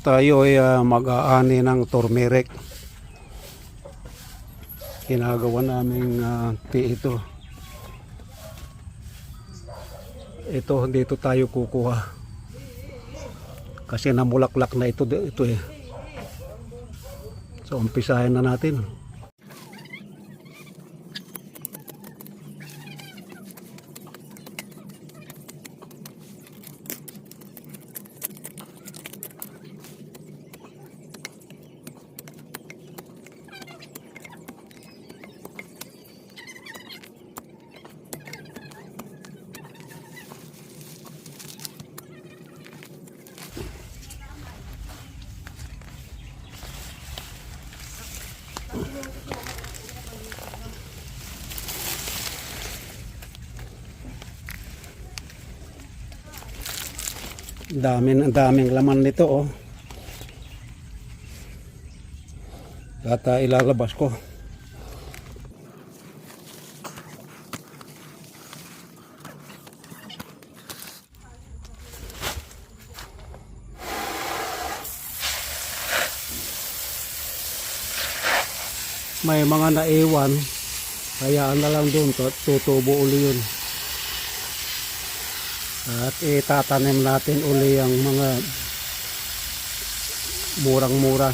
tayo ay mag-aani ng turmeric. Ginagawa naming tea ito. Ito dito tayo kukuha. Kasi namulaklak na ito eh. So umpisahin na natin. Daming laman nito oh. At ilalabas ko. May mga naiwan, hayaan na lang doon, tutubo uli yun. At itatanim natin uli ang mga murang-mura.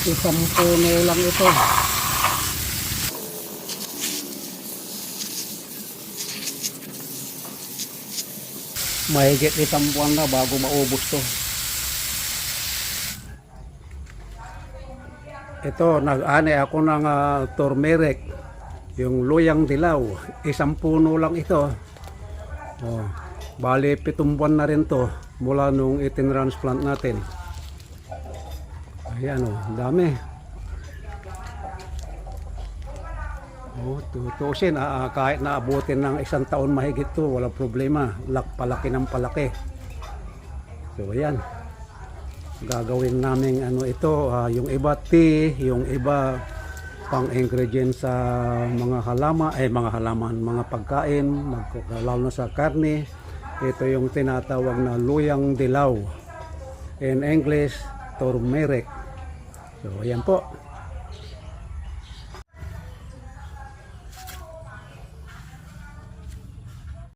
Isang puno lang ito. Mahigit isang buwan na bago maubos to. Ito, nag-ani ako ng turmeric, yung luyang dilaw. Isang puno lang ito. Oh, bali 7 buwan na rin to mula nung itinransplant natin. Ayan oh, dami. Oh, tutusin, kahit naabutin ng 1 taon mahigit to, walang problema. Palaki ng palaki. So ayan. Gagawin namin ito, yung iba tea, yung iba pang ingredients sa mga halaman, mga pagkain, lalo na sa karne. Ito yung tinatawag na luyang dilaw. In English, turmeric. So ayan po.